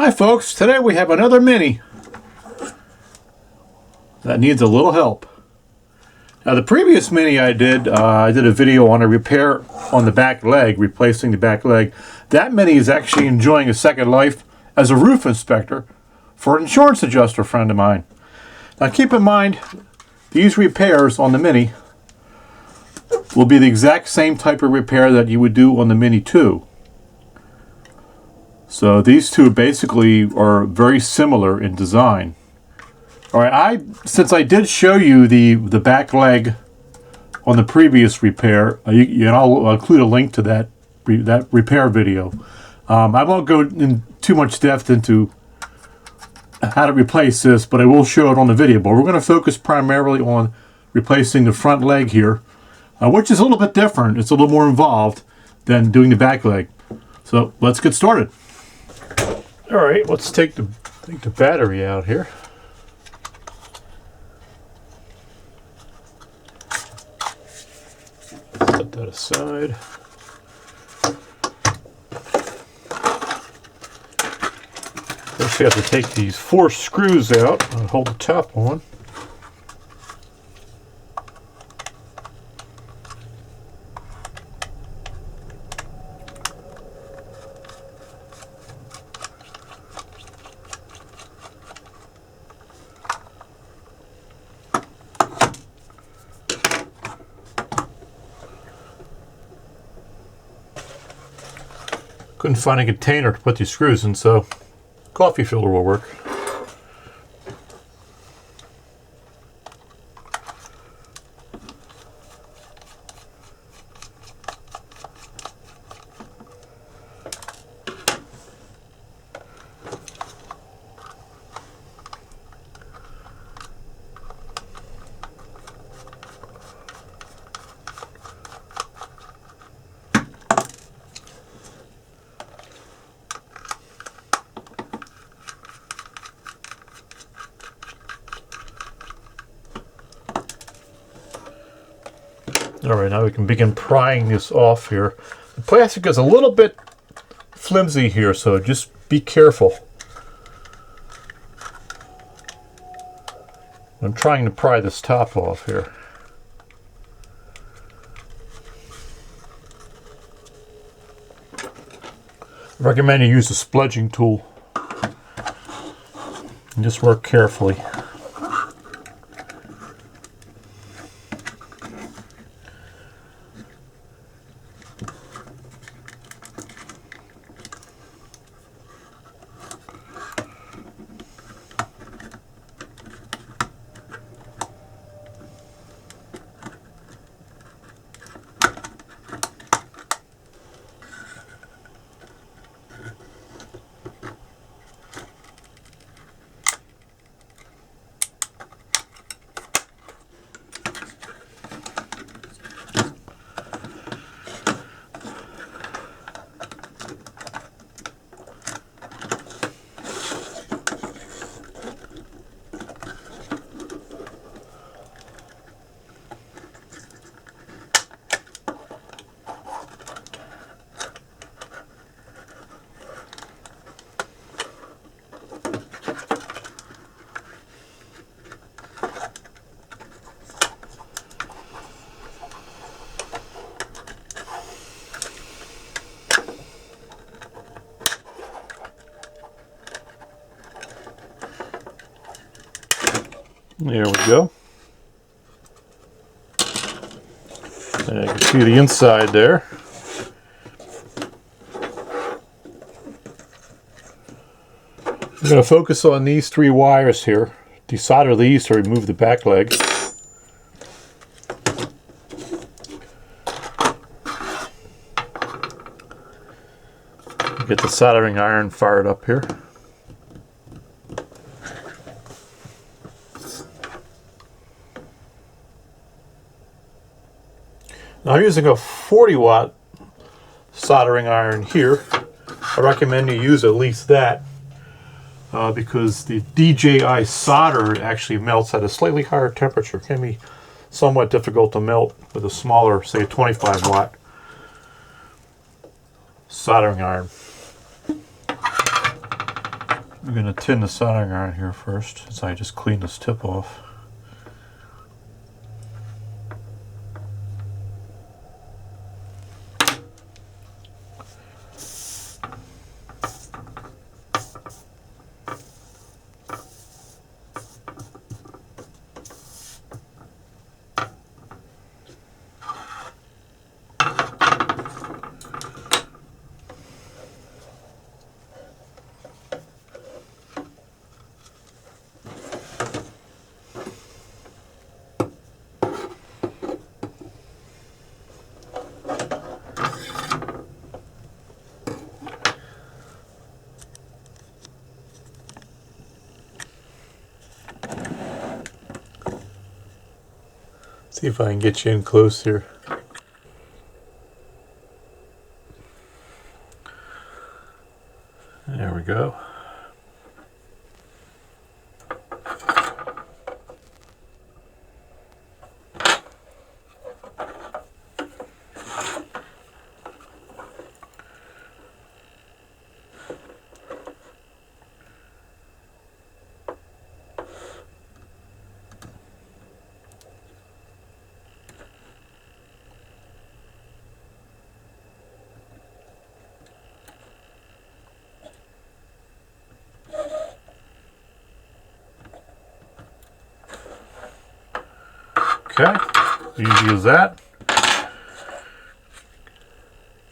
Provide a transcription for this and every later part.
Hi folks, today we have another Mini that needs a little help. Now the previous Mini I did a video on a repair on the back leg, replacing the back leg. That Mini is actually enjoying a second life as a roof inspector for an insurance adjuster friend of mine. Now keep in mind, these repairs on the Mini will be the exact same type of repair that you would do on the Mini 2. So these two basically are very similar in design. All right, since I did show you the back leg on the previous repair, I'll include a link to that repair video. I won't go in too much depth into how to replace this, but I will show it on the video. But we're going to focus primarily on replacing the front leg here, which is a little bit different. It's a little more involved than doing the back leg. So let's get started. All right, let's take the battery out here. Set that aside. First, we have to take these 4 screws out and hold the top on. Couldn't find a container to put these screws in, so coffee filter will work. Alright, now we can begin prying this off here. The plastic is a little bit flimsy here, so just be careful. I'm trying to pry this top off here. I recommend you use a spludging tool and just work carefully. There we go. And you can see the inside there. I'm going to focus on these 3 wires here. Desolder these to remove the back leg. Get the soldering iron fired up here. Now I'm using a 40-watt soldering iron here. I recommend you use at least that because the DJI solder actually melts at a slightly higher temperature. It can be somewhat difficult to melt with a smaller, say, 25-watt soldering iron. I'm going to tin the soldering iron here first, since I just cleaned this tip off. See if I can get you in close here. There we go. Okay, easy as that.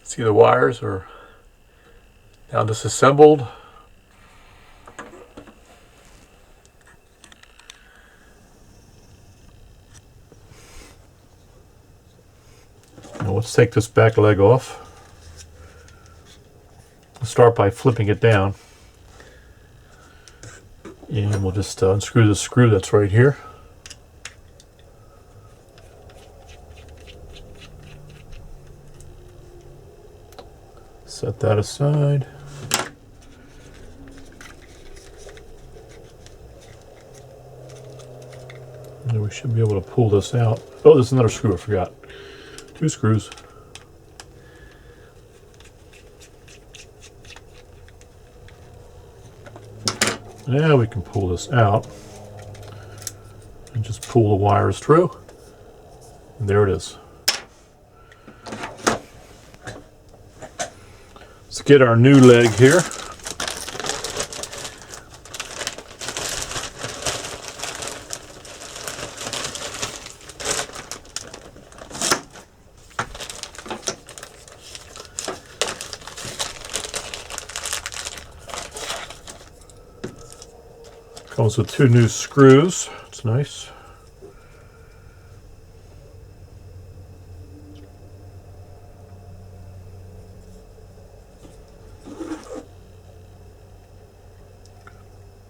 See, the wires are now disassembled. Now let's take this back leg off. We'll start by flipping it down. And we'll just unscrew the screw that's right here. Set that aside. And we should be able to pull this out. Oh, there's another screw, I forgot. 2 screws. Now we can pull this out and just pull the wires through. And there it is. Let's get our new leg here. Comes with 2 new screws. It's nice.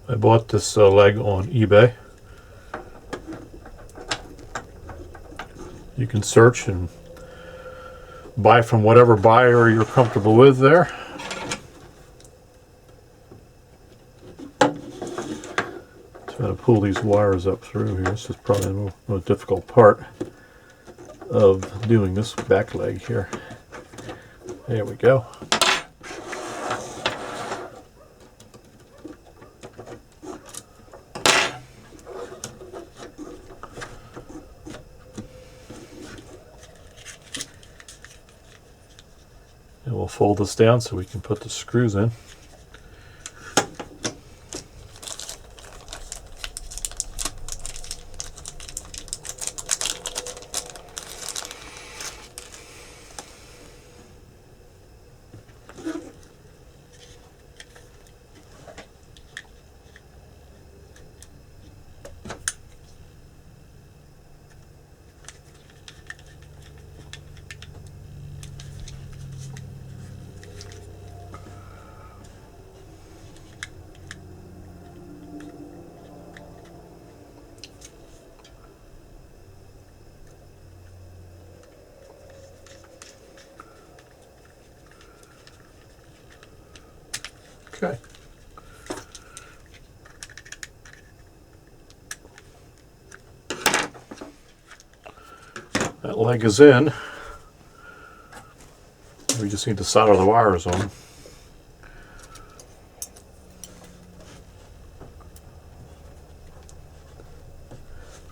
I bought this leg on eBay. You can search and buy from whatever buyer you're comfortable with there. Try to pull these wires up through here. This is probably the most difficult part of doing this back leg here. There we go. And we'll fold this down so we can put the screws in. Okay. That leg is in. We just need to solder the wires on.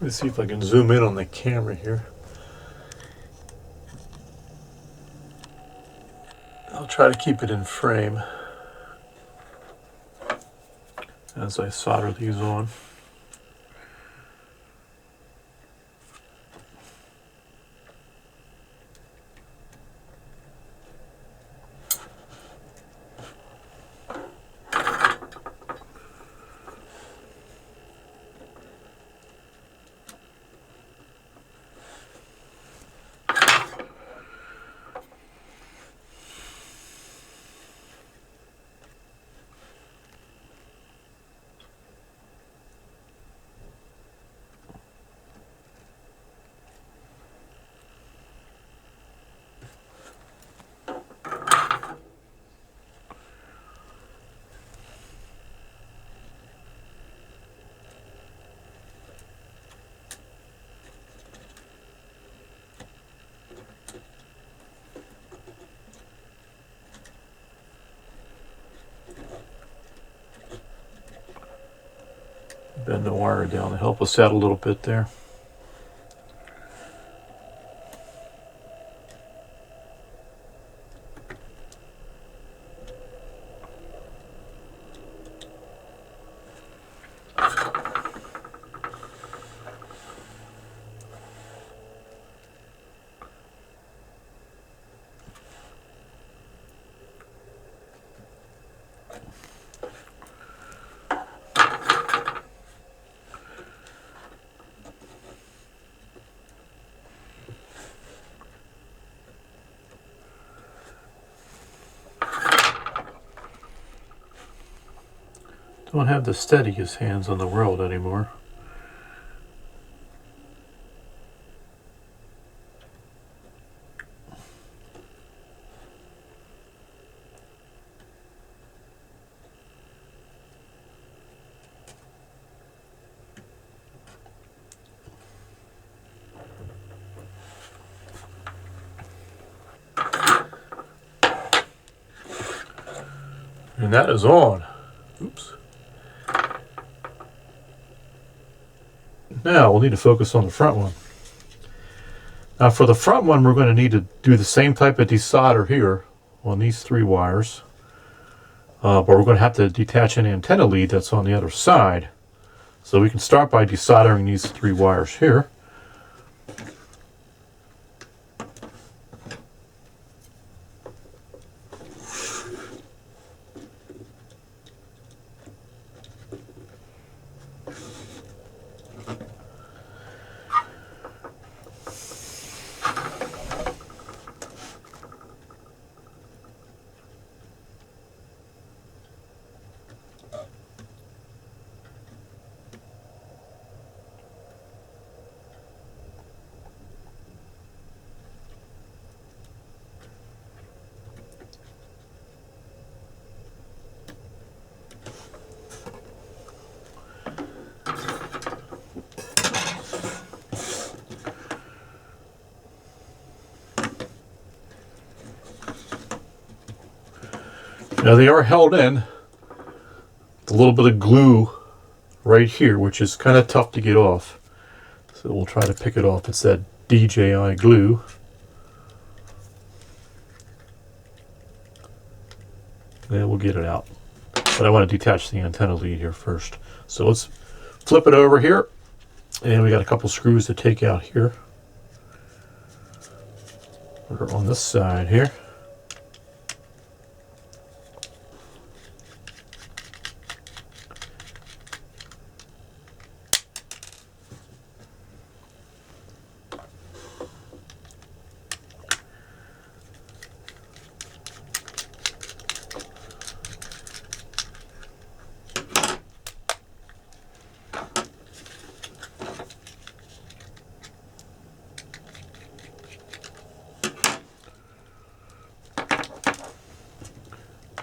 Let's see if I can zoom in on the camera here. I'll try to keep it in frame as I solder these on. Bend the wire down to help us out a little bit there. Don't have the steadiest hands in the world anymore. And that is on. Oops. Now we'll need to focus on the front one. Now for the front one, we're going to need to do the same type of desolder here on these 3 wires. But we're going to have to detach an antenna lead that's on the other side. So we can start by desoldering these 3 wires here. Now they are held in with a little bit of glue right here, which is kind of tough to get off. So we'll try to pick it off. It's that DJI glue. And we'll get it out. But I want to detach the antenna lead here first. So let's flip it over here. And we got a couple screws to take out here. We're on this side here.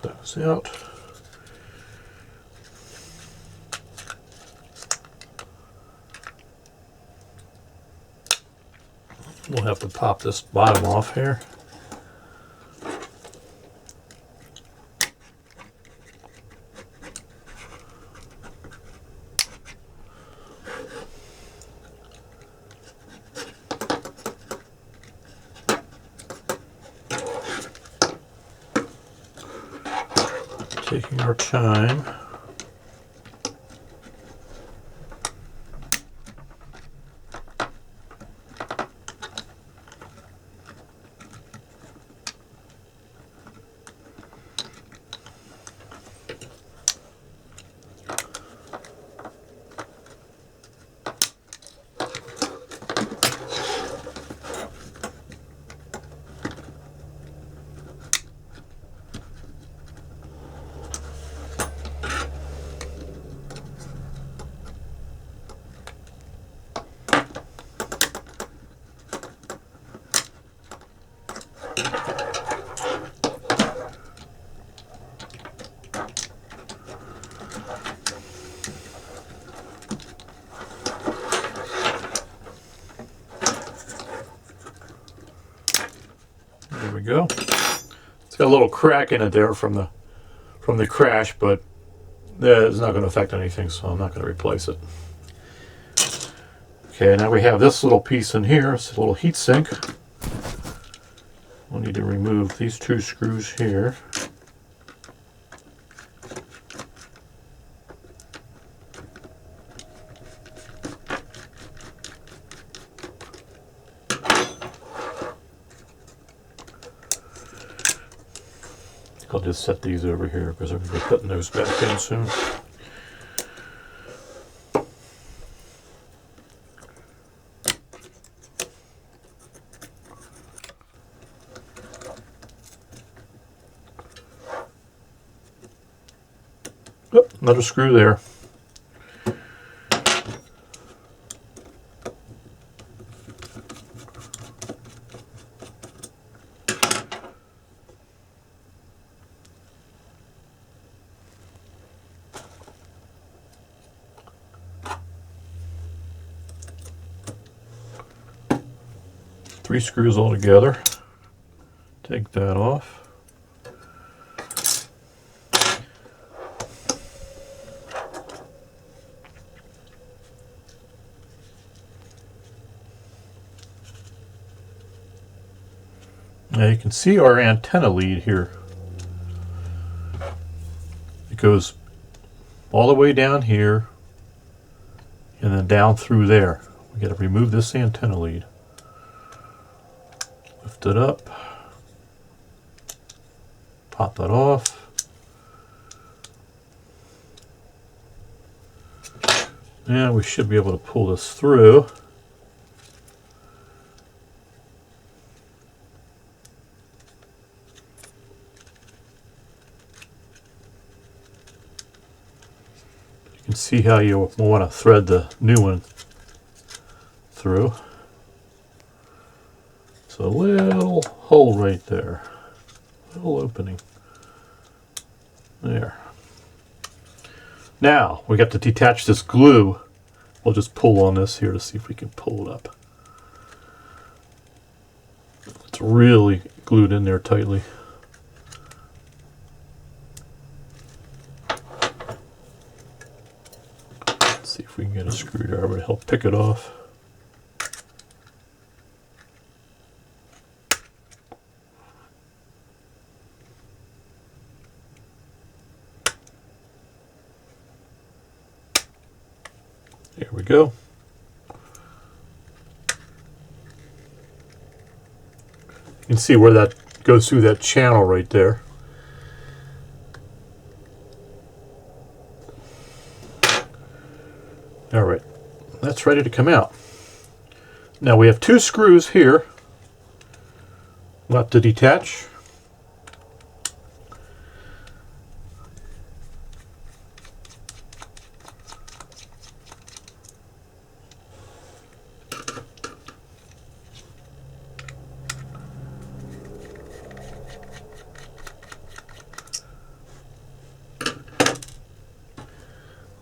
Those out. We'll have to pop this bottom off here. Taking our time. There we go. It's got a little crack in it there from the crash, but it's not going to affect anything, so I'm not going to replace it. Okay, now we have this little piece in here. It's a little heat sink. We'll need to remove these two screws here. I'll just set these over here because I'm going to be putting those back in soon. Oh, another screw there. Three screws all together. Take that off. Now you can see our antenna lead here. It goes all the way down here and then down through there. We got to remove this antenna lead. Lift it up. Pop that off. And we should be able to pull this through. You can see how you want to thread the new one through. So a little hole right there, a little opening there. Now we got to detach this glue. We'll just pull on this here to see if we can pull it up. It's really glued in there tightly. Let's see if we can get a screwdriver to help pick it off. There we go. You can see where that goes through that channel right there. All right, that's ready to come out. Now we have two screws here left to detach.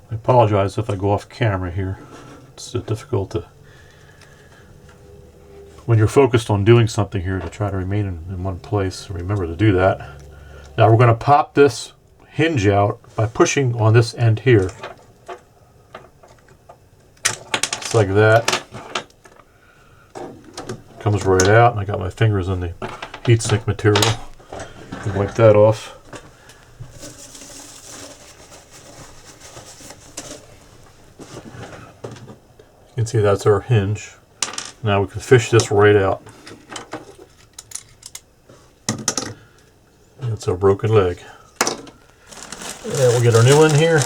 I apologize if I go off camera here. It's difficult to, when you're focused on doing something here, to try to remain in one place. Remember to do that. Now we're going to pop this hinge out by pushing on this end here. Just like that. Comes right out, and I got my fingers in the heatsink material. Wipe that off. can see that's our hinge. Now we can fish this right out. It's a broken leg. And we'll get our new one here.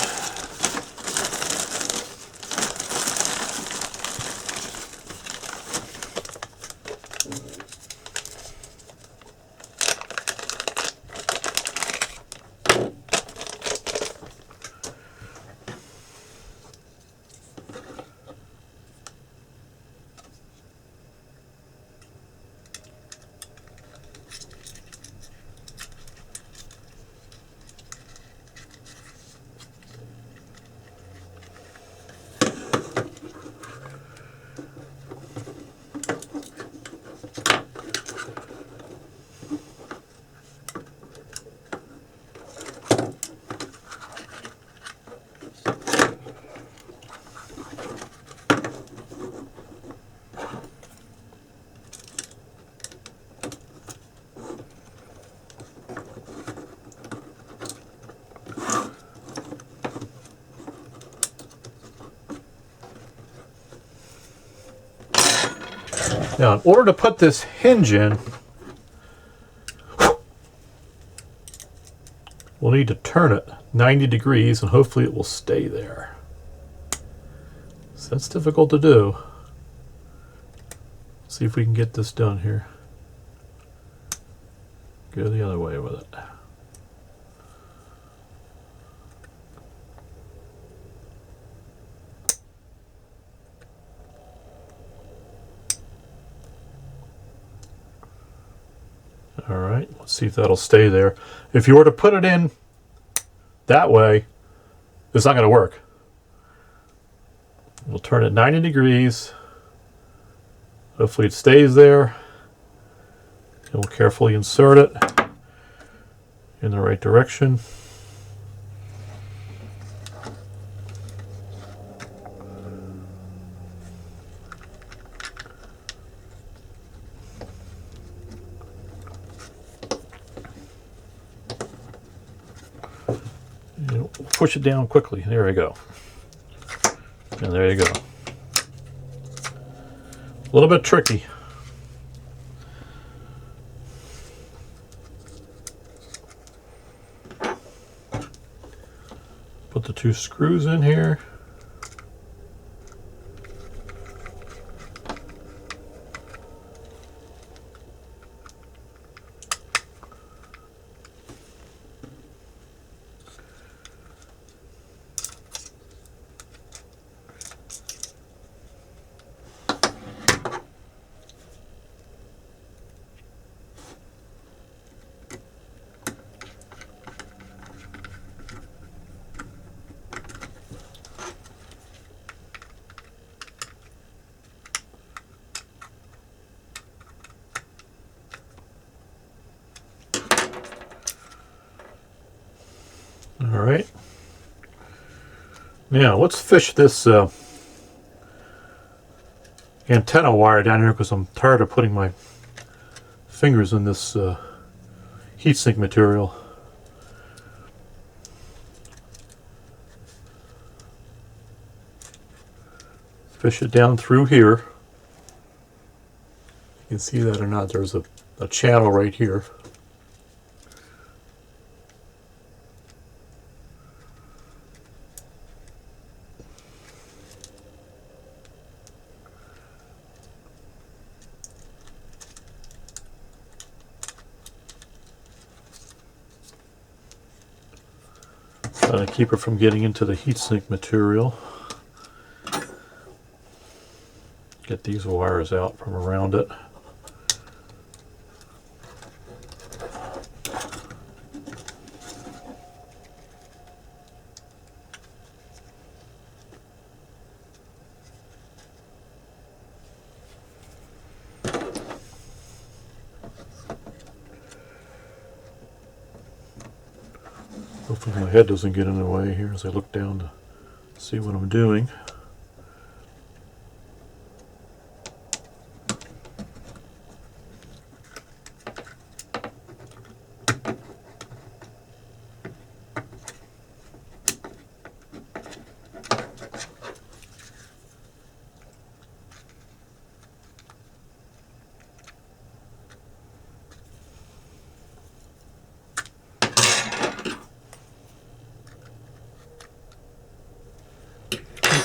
Now, in order to put this hinge in, we'll need to turn it 90 degrees and hopefully it will stay there. So that's difficult to do. See if we can get this done here. Go the other way with it. All right, let's see if that'll stay there. If you were to put it in that way, it's not going to work. We'll turn it 90 degrees. Hopefully it stays there. And we'll carefully insert it in the right direction. Push it down quickly. There we go. And there you go. A little bit tricky. Put the two screws in here. All right. Now let's fish this antenna wire down here because I'm tired of putting my fingers in this heatsink material. Fish it down through here. You can see that or not, there's a channel right here. Keep it from getting into the heatsink material. Get these wires out from around it. Hopefully my head doesn't get in the way here as I look down to see what I'm doing.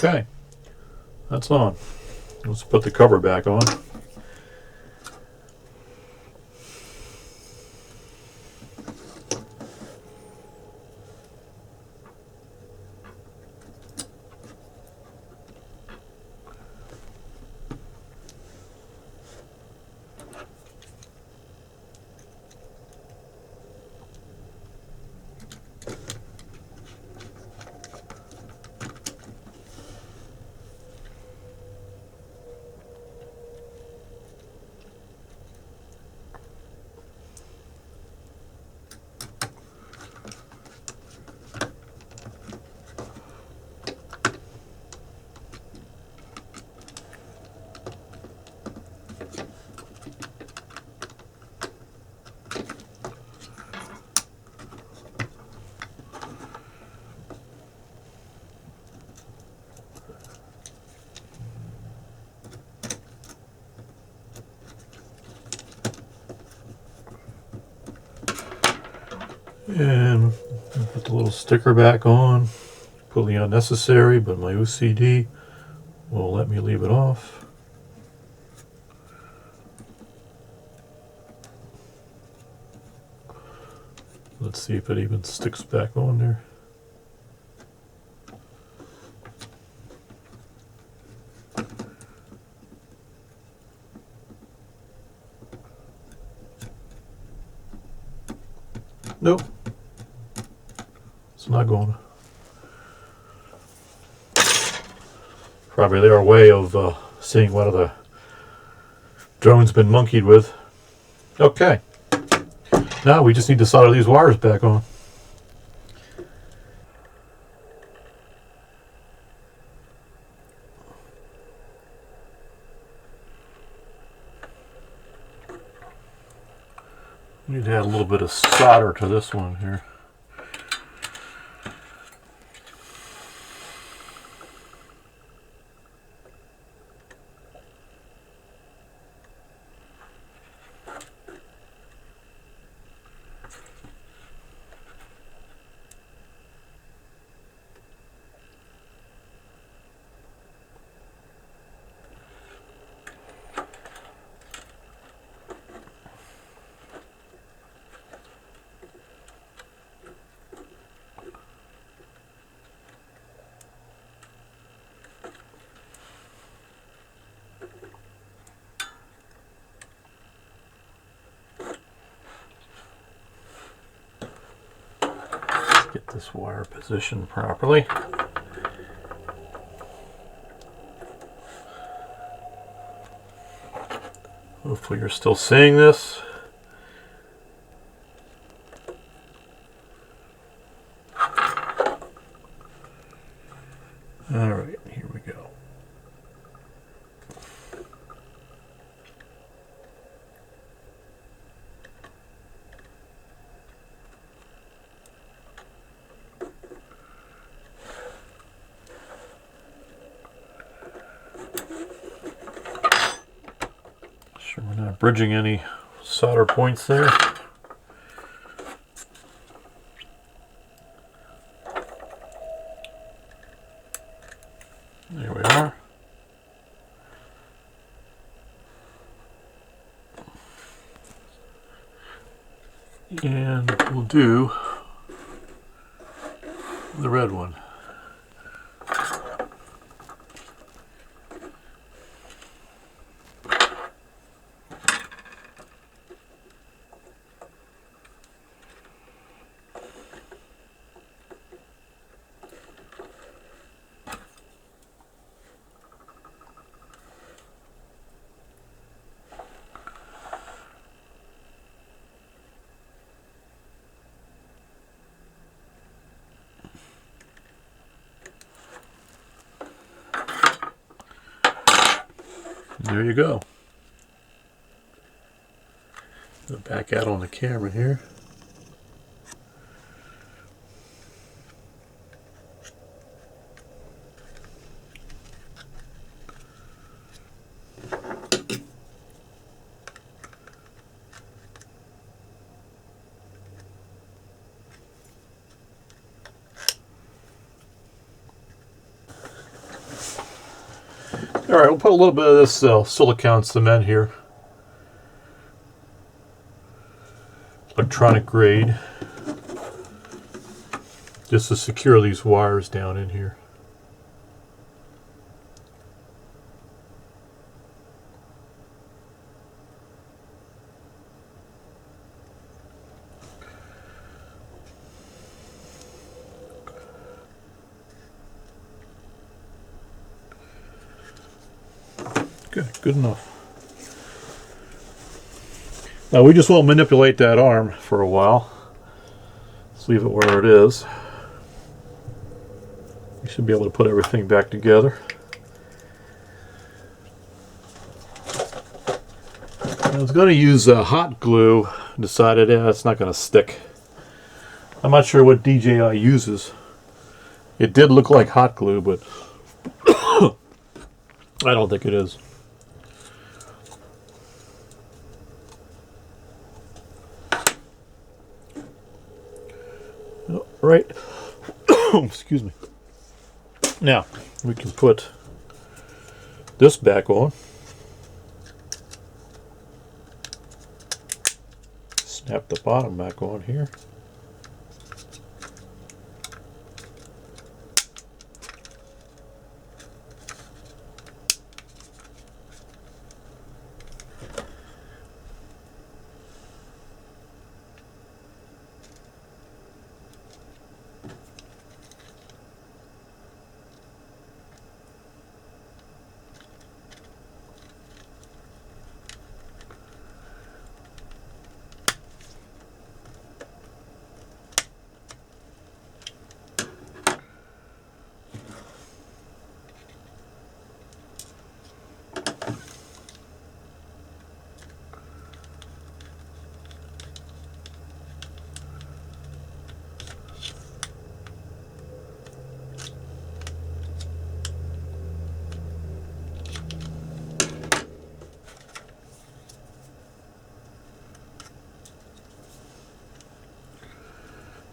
Okay, that's on. Let's put the cover back on. And put the little sticker back on. Completely unnecessary, but my OCD will let me leave it off. Let's see if it even sticks back on there. Nope. It's not going. Probably their way of seeing what other drone's been monkeyed with. Okay. Now we just need to solder these wires back on. Need to add a little bit of solder to this one here. Get this wire positioned properly. Hopefully you're still seeing this. All right, here we go. Sure we're not bridging any solder points there. There we are. And we'll do the red one. There you go. Go back out on the camera here. All right, we'll put a little bit of this silicone cement here. Electronic grade. Just to secure these wires down in here. Good enough. Now we just won't manipulate that arm for a while. Let's leave it where it is. You should be able to put everything back together. I was going to use hot glue. Decided it's not going to stick. I'm not sure what DJI uses. It did look like hot glue, but I don't think it is. Right. Excuse me. Now, we can put this back on. Snap the bottom back on here.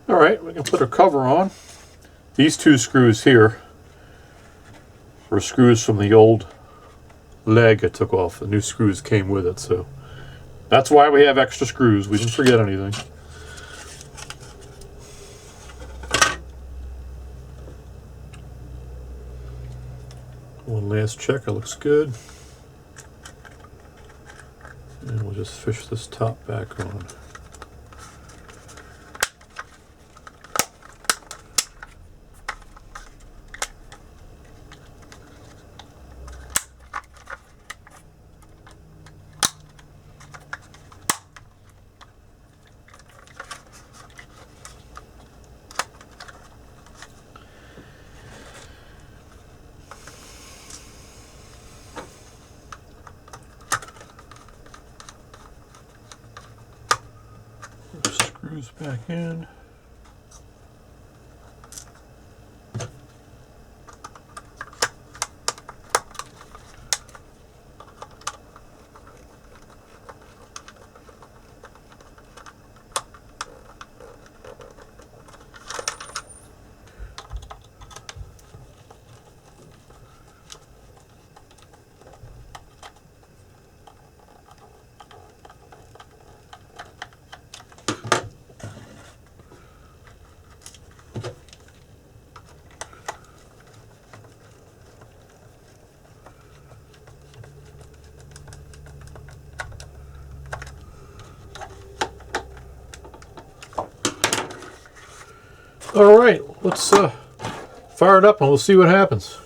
Alright, we can put a cover on. These two screws here were screws from the old leg I took off. The new screws came with it, so that's why we have extra screws. We didn't forget anything. One last check, it looks good. And we'll just fish this top back on. Screws back in. All right, let's fire it up and we'll see what happens.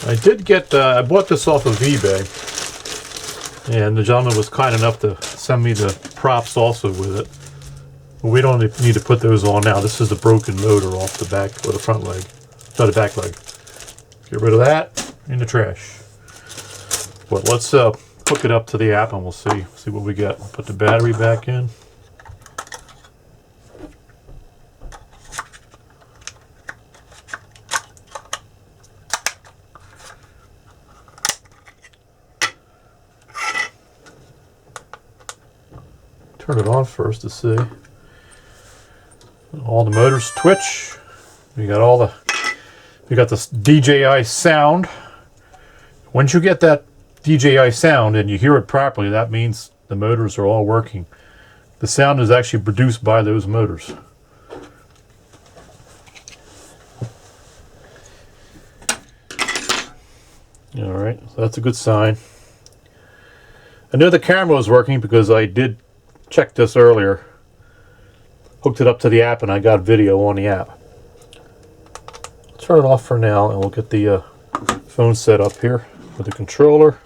I did get, I bought this off of eBay, and the gentleman was kind enough to send me the props also with it. We don't need to put those on now. This is the broken motor off the back, or the front leg, no, the back leg. Get rid of that in the trash. But let's hook it up to the app and we'll see what we got. Put the battery back in. turn it on first to see. All the motors twitch. We got this DJI sound. Once you get that DJI sound and you hear it properly, that means the motors are all working. The sound is actually produced by those motors. Alright, so that's a good sign. I know the camera was working because I did check this earlier. Hooked it up to the app and I got video on the app. Turn it off for now and we'll get the phone set up here with the controller.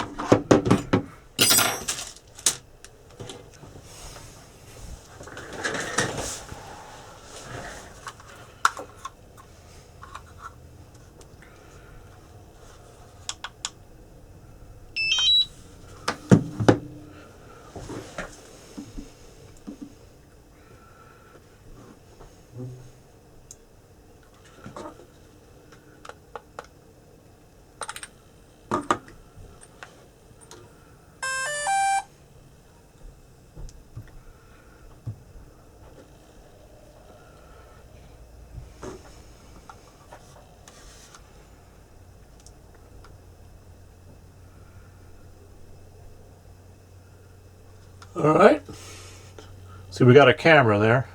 Alright, see, we got a camera there.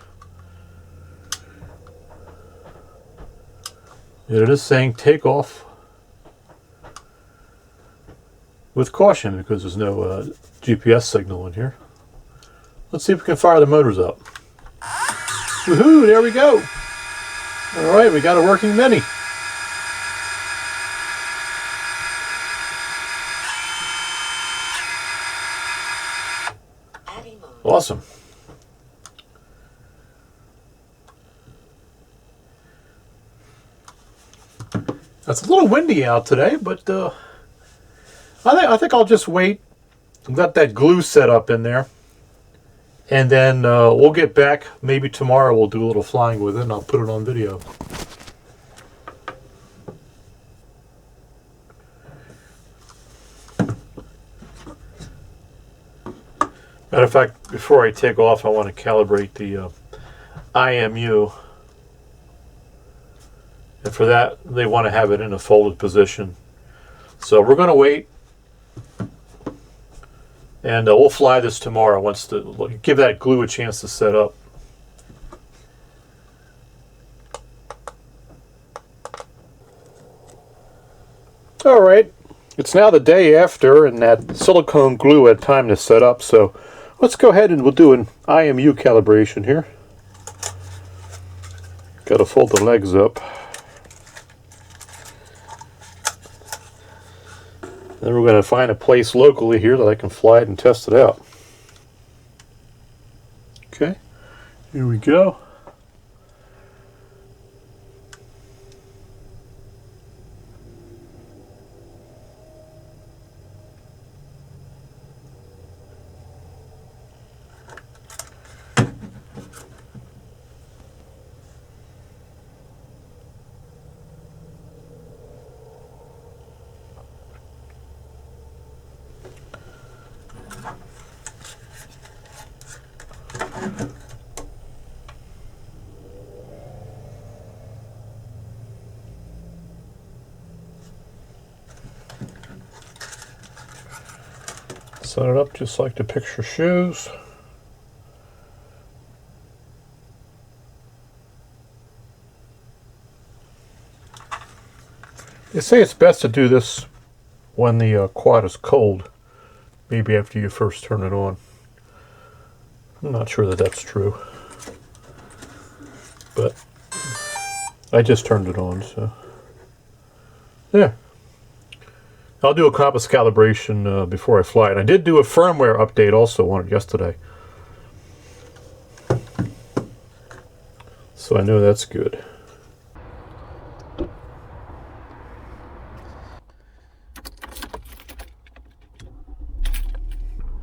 It is saying take off with caution because there's no GPS signal in here. Let's see if we can fire the motors up. Woohoo, there we go. Alright, we got a working Mini. Awesome. It's a little windy out today, but I think I'll just wait. I've got that glue set up in there, and then we'll get back. Maybe tomorrow we'll do a little flying with it, and I'll put it on video. Matter of fact, before I take off, I want to calibrate the IMU. And for that, they want to have it in a folded position. So we're going to wait. And we'll fly this tomorrow once give that glue a chance to set up. All right. It's now the day after, and that silicone glue had time to set up. So let's go ahead and we'll do an IMU calibration here. Got to fold the legs up. Then we're going to find a place locally here that I can fly it and test it out. Okay, here we go. Set it up just like the picture shows. They say it's best to do this when the quad is cold, maybe after you first turn it on. I'm not sure that that's true, but I just turned it on, so yeah. I'll do a compass calibration before I fly it. I did do a firmware update also on it yesterday, so I know that's good.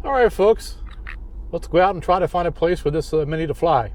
All right, folks, let's go out and try to find a place for this Mini to fly.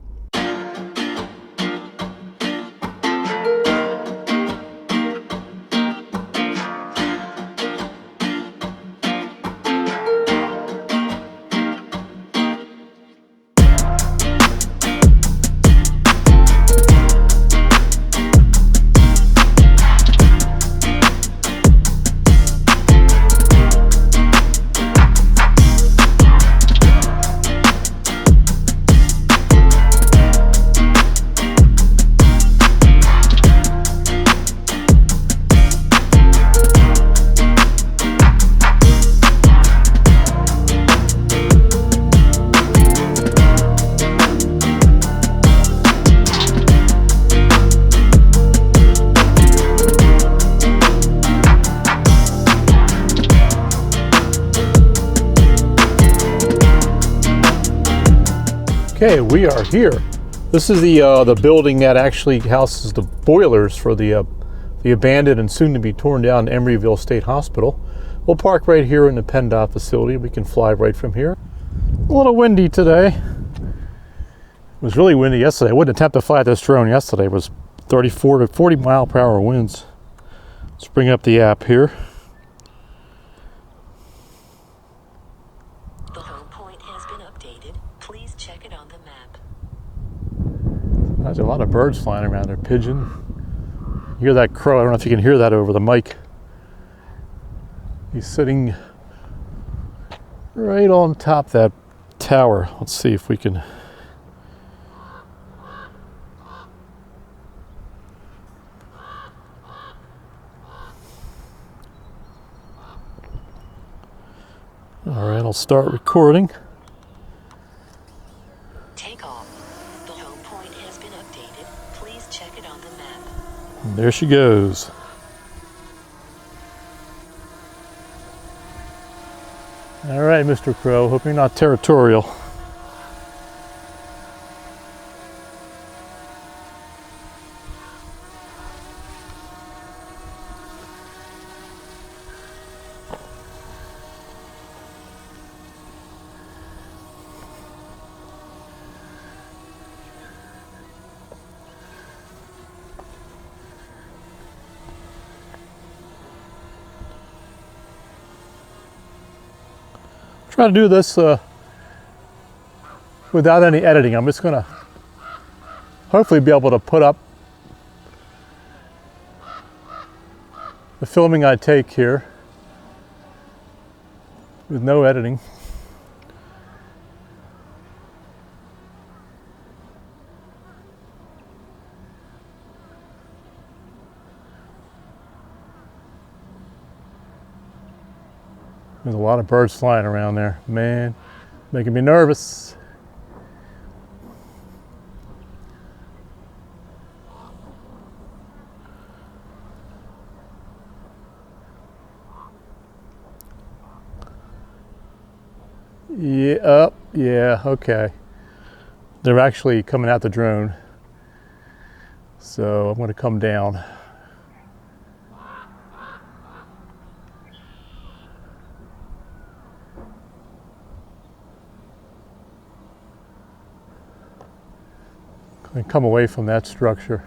Okay, we are here. This is the building that actually houses the boilers for the abandoned and soon to be torn down Embreeville State Hospital. We'll park right here in the PennDOT facility. We can fly right from here. A little windy today. It was really windy yesterday. I wouldn't attempt to fly this drone yesterday. It was 34 to 40 mile per hour winds. Let's bring up the app here. The home point has been updated. Please check it on the map. There's a lot of birds flying around there. Pigeon. You hear that crow? I don't know if you can hear that over the mic. He's sitting right on top of that tower. Let's see if we can. All right, I'll start recording. Take off. The home point has been updated. Please check it on the map. And there she goes. All right, Mr. Crow. Hope you're not territorial. Try to do this without any editing. I'm just going to hopefully be able to put up the filming I take here with no editing. There's a lot of birds flying around there. Man, making me nervous. Yeah, yeah, okay. They're actually coming at the drone. So I'm going to come down. And come away from that structure.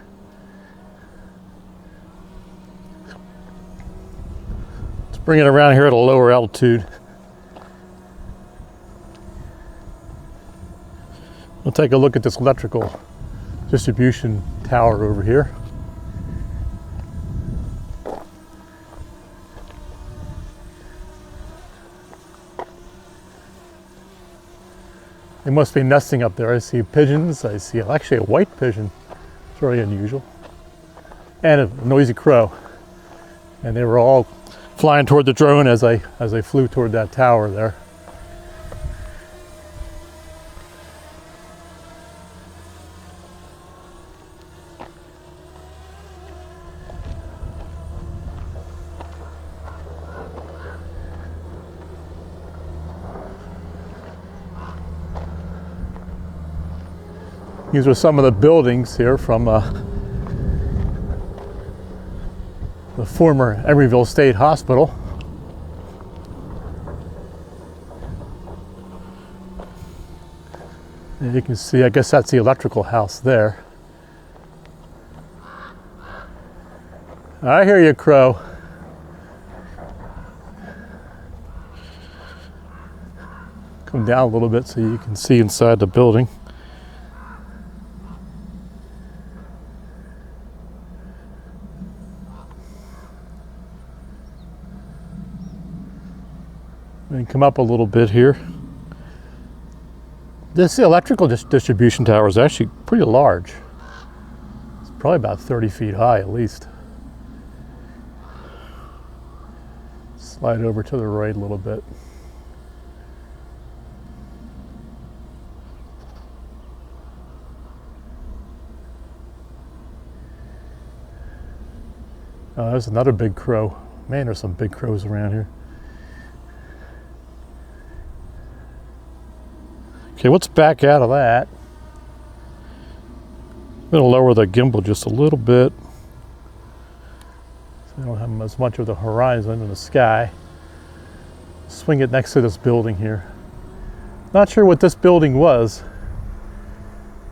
Let's bring it around here at a lower altitude. We'll take a look at this electrical distribution tower over here. They must be nesting up there. I see pigeons. I see actually a white pigeon. It's very unusual. And a noisy crow. And they were all flying toward the drone as I flew toward that tower there. These are some of the buildings here from the former Embreeville State Hospital. And you can see, I guess that's the electrical house there. I hear you, crow. Come down a little bit so you can see inside the building. And come up a little bit here. This electrical distribution tower is actually pretty large. It's probably about 30 feet high at least. Slide over to the right a little bit. Oh, there's another big crow. Man, there's some big crows around here. Okay, let's back out of that. I'm going to lower the gimbal just a little bit so I don't have as much of the horizon in the sky. Swing it next to this building here. Not sure what this building was.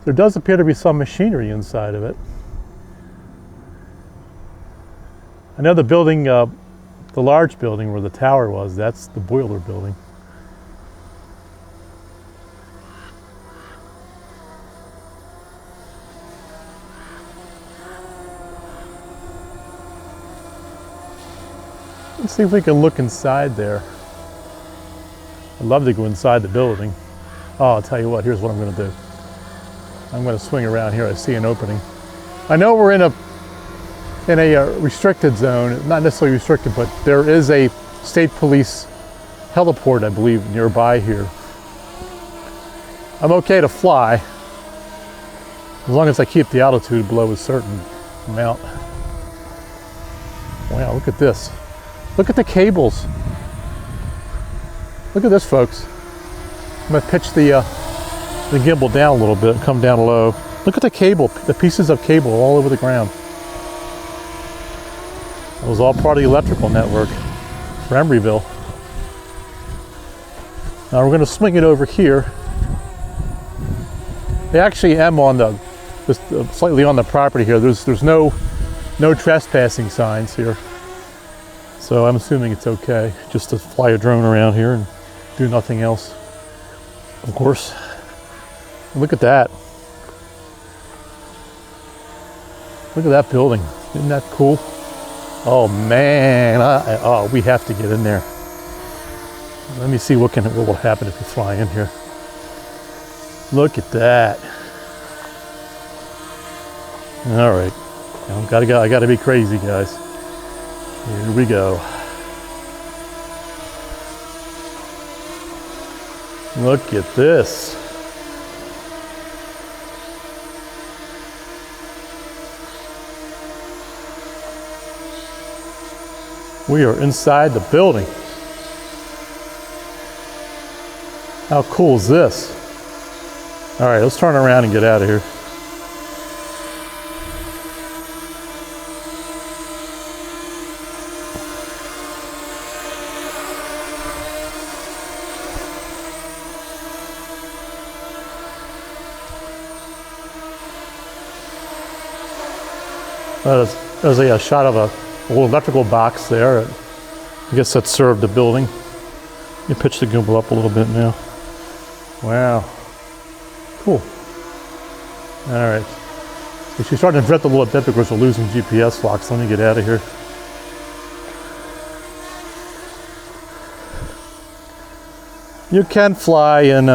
There does appear to be some machinery inside of it. I know the building, the large building where the tower was, that's the boiler building. Let's see if we can look inside there. I'd love to go inside the building. Oh, I'll tell you what, here's what I'm going to do. I'm going to swing around here. I see an opening. I know we're in a restricted zone, not necessarily restricted, but there is a state police heliport, I believe, nearby here. I'm okay to fly, as long as I keep the altitude below a certain amount. Wow, look at this. Look at the cables. Look at this, folks. I'm gonna pitch the gimbal down a little bit, come down low. Look at the cable, the pieces of cable all over the ground. It was all part of the electrical network for Embreeville. Now we're gonna swing it over here. I actually am on just slightly on the property here. There's no trespassing signs here. So I'm assuming it's okay just to fly a drone around here and do nothing else. Of course, look at that. Look at that building. Isn't that cool? Oh man, oh, we have to get in there. Let me see what will happen if we fly in here. Look at that. All right, I gotta be crazy, guys. Here we go. Look at this. We are inside the building. How cool is this? All right, let's turn around and get out of here. There's a shot of a little electrical box there. I guess that served the building. You pitch the gimbal up a little bit now. Wow. Cool. All right. She's starting to drift a little bit because we're losing GPS locks. Let me get out of here. You can fly in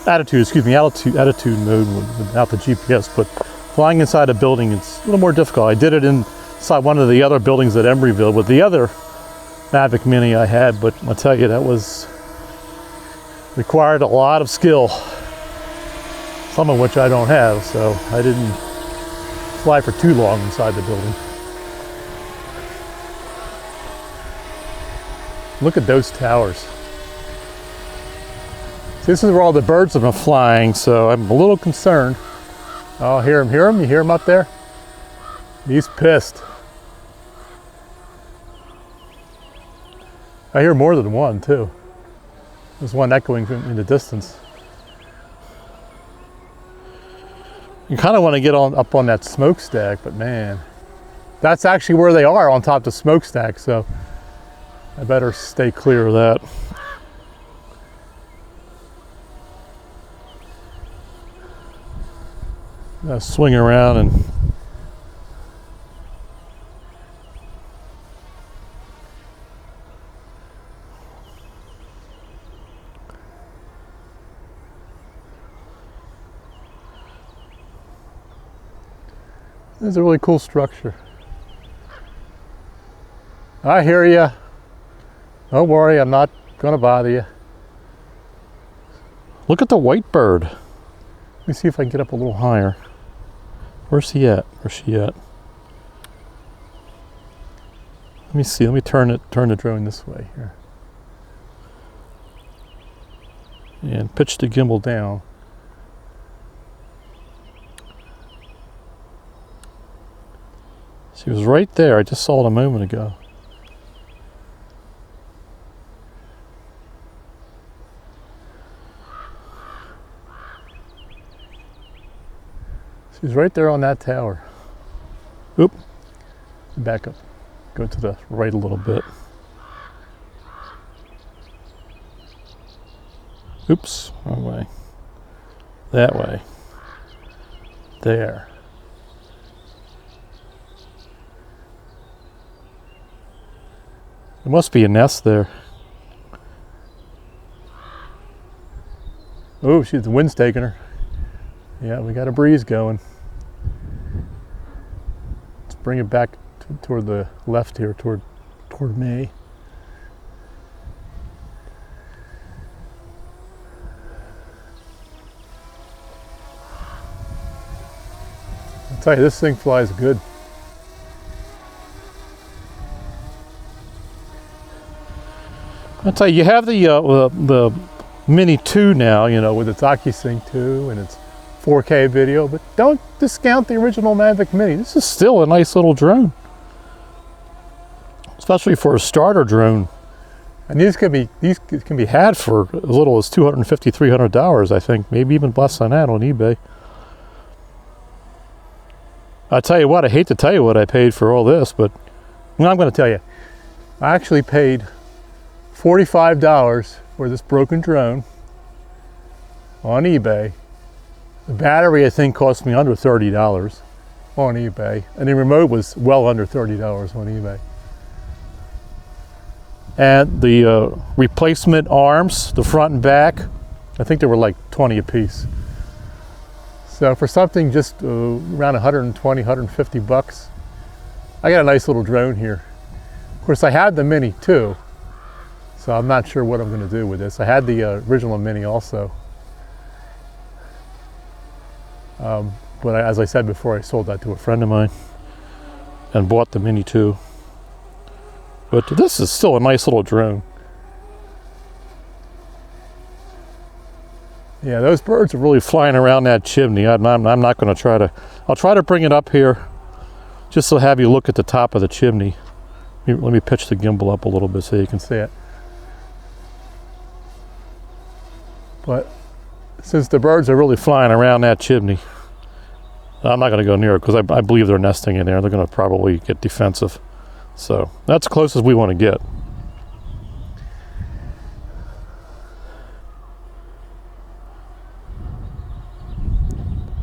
attitude mode without the GPS, but flying inside a building is a little more difficult. I did it inside one of the other buildings at Embreeville with the other Mavic Mini I had, but I'll tell you, that required a lot of skill, some of which I don't have, so I didn't fly for too long inside the building. Look at those towers. See, this is where all the birds have been flying, so I'm a little concerned. Oh, hear him? You hear him up there? He's pissed. I hear more than one, too. There's one echoing in the distance. You kind of want to get up on that smokestack, but man, that's actually where they are, on top of the smokestack, so I better stay clear of that. Swing around and it's a really cool structure. I hear you. Don't worry, I'm not going to bother you. Look at the white bird. Let me see if I can get up a little higher. Where's he at? Where's she at? Let me see. Let me turn the drone this way here. And pitch the gimbal down. She was right there. I just saw it a moment ago. She's right there on that tower. Oop. Back up. Go to the right a little bit. Oops, wrong way. That way. There. There must be a nest there. Oh, the wind's taking her. Yeah, we got a breeze going. Let's bring it back toward the left here, toward me. I'll tell you, this thing flies good. I'll tell you, you have the Mini 2 now, you know, with its OcuSync 2 and its 4K video, but don't discount the original Mavic Mini. This is still a nice little drone, especially for a starter drone. And these can be had for as little as $250, $300, I think, maybe even less than that on eBay. I tell you what, I hate to tell you what I paid for all this, but I'm going to tell you. I actually paid $45 for this broken drone on eBay. The battery, I think, cost me under $30 on eBay, and the remote was well under $30 on eBay. And the replacement arms, the front and back, I think they were like 20 a piece. So for something just around 120, 150 bucks, I got a nice little drone here. Of course, I had the Mini too, so I'm not sure what I'm going to do with this. I had the original Mini also. But as I said before, I sold that to a friend of mine and bought the Mini 2. But this is still a nice little drone. Yeah, those birds are really flying around that chimney. I'm not going to try to... I'll try to bring it up here just to have you look at the top of the chimney. Let me pitch the gimbal up a little bit so you can see it. But since the birds are really flying around that chimney, I'm not going to go near it because I believe they're nesting in there. They're going to probably get defensive. So that's as close as we want to get.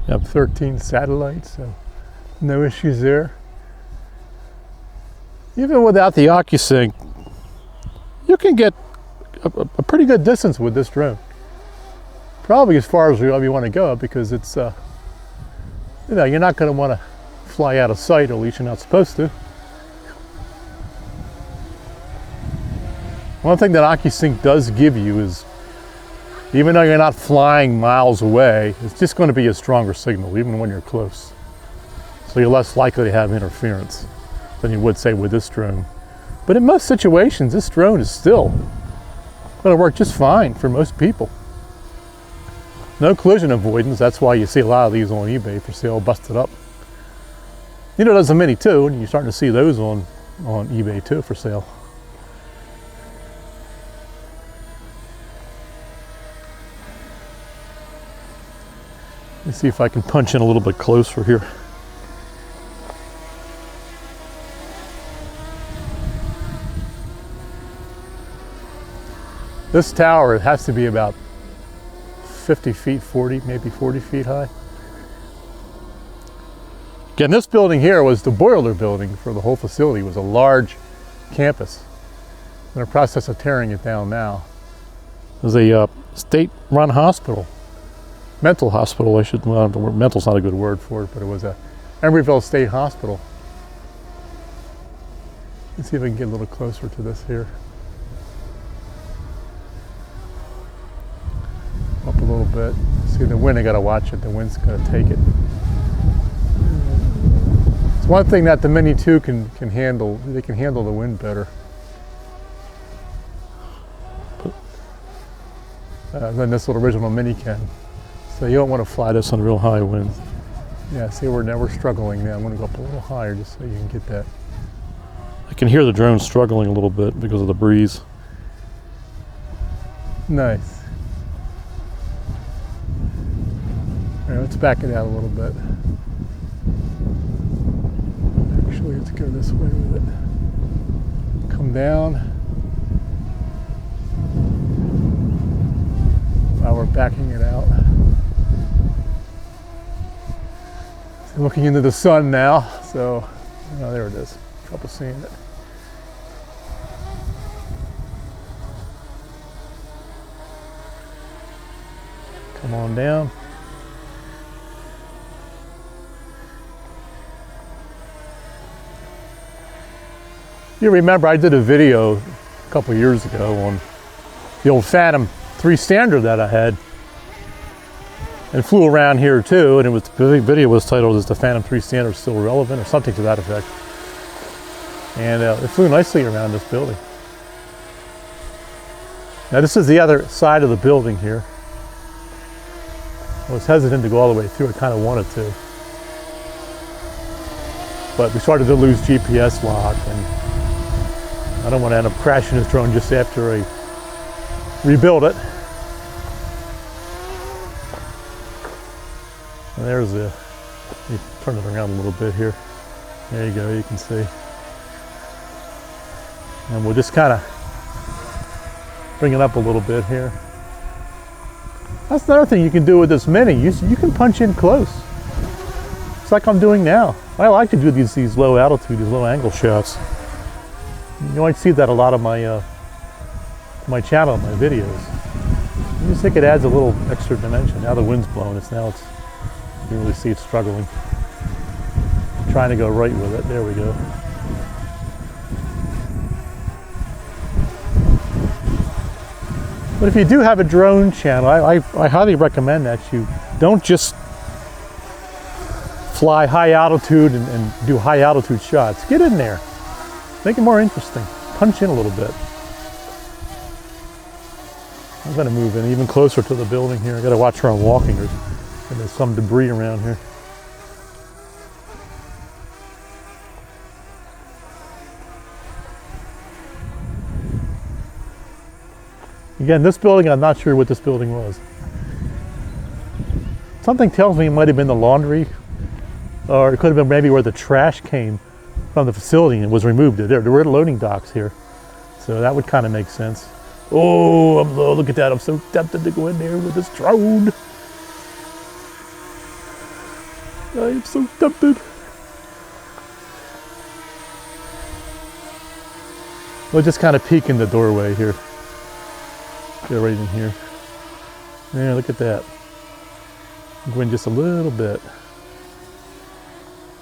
You have 13 satellites, so no issues there. Even without the OcuSync, you can get a pretty good distance with this drone. Probably as far as you want to go, because it's, you know, you're not going to want to fly out of sight, or at least you're not supposed to. One thing that OcuSync does give you is, even though you're not flying miles away, it's just going to be a stronger signal, even when you're close. So you're less likely to have interference than you would, say, with this drone. But in most situations, this drone is still going to work just fine for most people. No collision avoidance. That's why you see a lot of these on eBay for sale, busted up. You know, there's a Mini too, and you're starting to see those on eBay too for sale. Let me see if I can punch in a little bit closer here. This tower has to be about 50 feet, 40, maybe 40 feet high. Again, this building here was the boiler building for the whole facility. It was a large campus. They're in the process of tearing it down now. There's a state-run hospital. Mental hospital, well, mental's not a good word for it, but it was a Embreeville State Hospital. Let's see if I can get a little closer to this here. Up a little bit. See the wind, I gotta watch it. The wind's gonna take it. It's one thing that the Mini 2 can handle. They can handle the wind better than this little original Mini can. So you don't want to fly this on real high winds. Yeah, see, now we're struggling now. I'm going to go up a little higher just so you can get that. I can hear the drone struggling a little bit because of the breeze. Nice. All right, let's back it out a little bit. Actually, let's go this way with it. Come down. While we're backing it out. So looking into the sun now, so, oh, there it is. Trouble seeing it. Come on down. You remember I did a video a couple years ago on the old Phantom 3 Standard that I had and flew around here too, and the video was titled "Is the Phantom 3 Standard Still Relevant?" or something to that effect. And it flew nicely around this building. Now this is the other side of the building here. I was hesitant to go all the way through. I kind of wanted to. But we started to lose GPS lock, and I don't want to end up crashing this drone just after I rebuild it. And there's the, let me turn it around a little bit here. There you go, you can see. And we'll just kind of bring it up a little bit here. That's another thing you can do with this Mini. You can punch in close. It's like I'm doing now. I like to do these low altitude, these low angle shots. You might see that a lot of my channel, my videos. I just think it adds a little extra dimension. Now the wind's blowing. You can really see it struggling. I'm trying to go right with it. There we go. But if you do have a drone channel, I highly recommend that you don't just fly high altitude and do high altitude shots. Get in there. Make it more interesting. Punch in a little bit. I'm going to move in even closer to the building here. I got to watch where I'm walking. There's some debris around here. Again, this building, I'm not sure what this building was. Something tells me it might have been the laundry, or it could have been maybe where the trash came from the facility and was removed. There were loading docks here. So that would kind of make sense. Oh, I'm low. Look at that. I'm so tempted to go in there with this drone. I am so tempted. We'll just kind of peek in the doorway here. Get right in here. Yeah, look at that. Go in just a little bit.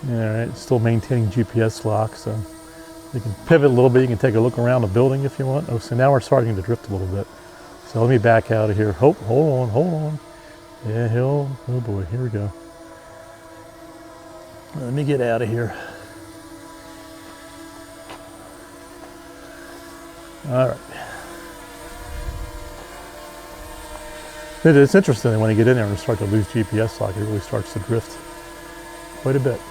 All right, still maintaining GPS lock, so you can pivot a little bit. You can take a look around the building if you want. Oh, so now we're starting to drift a little bit. So let me back out of here. Hold on. Yeah, oh boy, here we go. Let me get out of here. All right. It's interesting when you get in there and start to lose GPS lock, it really starts to drift quite a bit.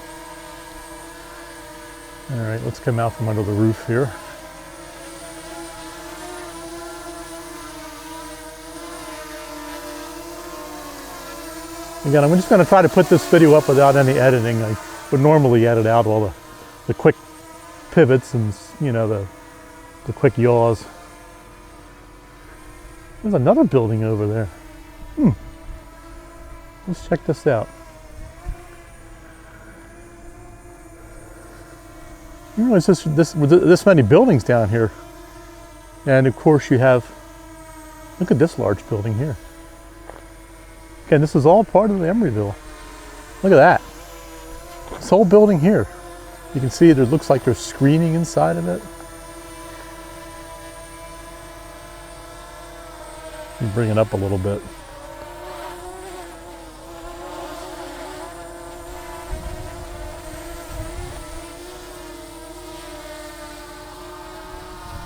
All right, let's come out from under the roof here. Again, I'm just going to try to put this video up without any editing. I would normally edit out all the quick pivots and, you know, the quick yaws. There's another building over there. Let's check this out. You realize this many buildings down here, and of course you have. Look at this large building here. Again, this is all part of the Embreeville. Look at that. This whole building here. You can see there looks like there's screening inside of it. Let me bring it up a little bit.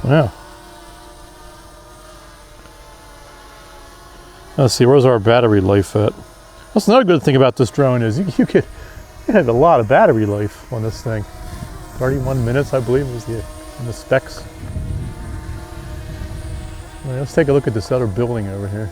Wow. Let's see, where's our battery life at? That's another good thing about this drone is you could It had a lot of battery life on this thing. 31 minutes, I believe, was in the specs. All right, let's take a look at this other building over here.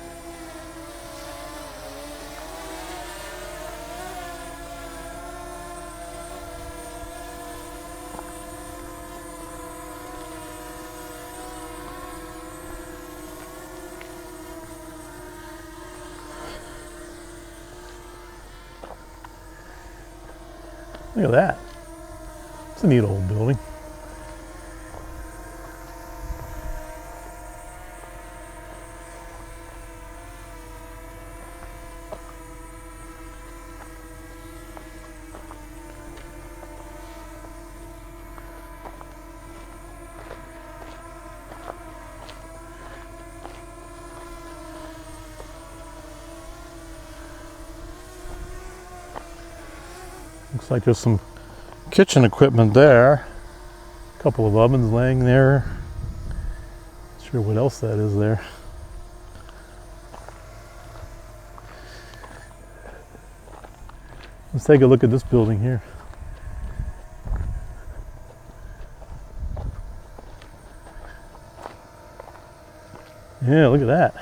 Look at that. It's a neat old building. Looks like there's some kitchen equipment there. A couple of ovens laying there. Not sure what else that is there. Let's take a look at this building here. Yeah, look at that.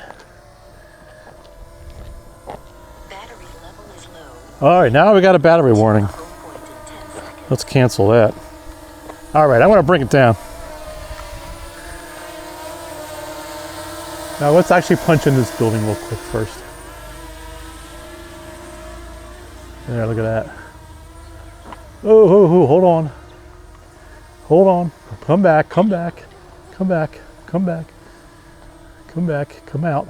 Battery level is low. All right, now we got a battery warning. Home point in 10 seconds. Let's cancel that. All right, I want to bring it down. Now let's actually punch in this building real quick first. There, look at that. Oh, hold on. Hold on. Come back, come back, come back, come back, come back, come out.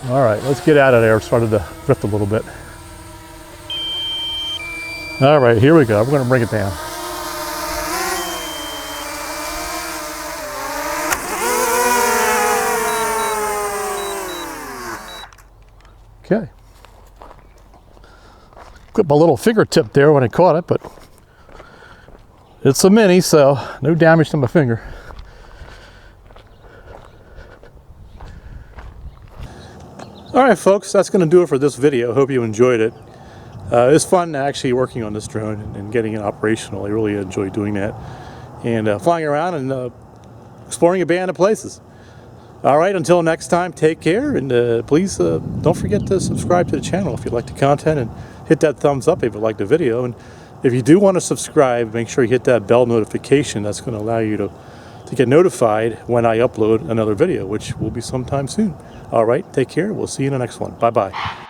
All right, let's get out of there. It started to drift a little bit. All right, here we go. We're going to bring it down. Okay. Clipped my little fingertip there when I caught it, but it's a Mini, so no damage to my finger. All right, folks, that's going to do it for this video. Hope you enjoyed it. It's fun actually working on this drone and getting it operational. I really enjoy doing that. And flying around and exploring a band of places. All right, until next time, take care. And please don't forget to subscribe to the channel if you like the content. And hit that thumbs up if you like the video. And if you do want to subscribe, make sure you hit that bell notification. That's going to allow you to get notified when I upload another video, which will be sometime soon. All right, take care. We'll see you in the next one. Bye-bye.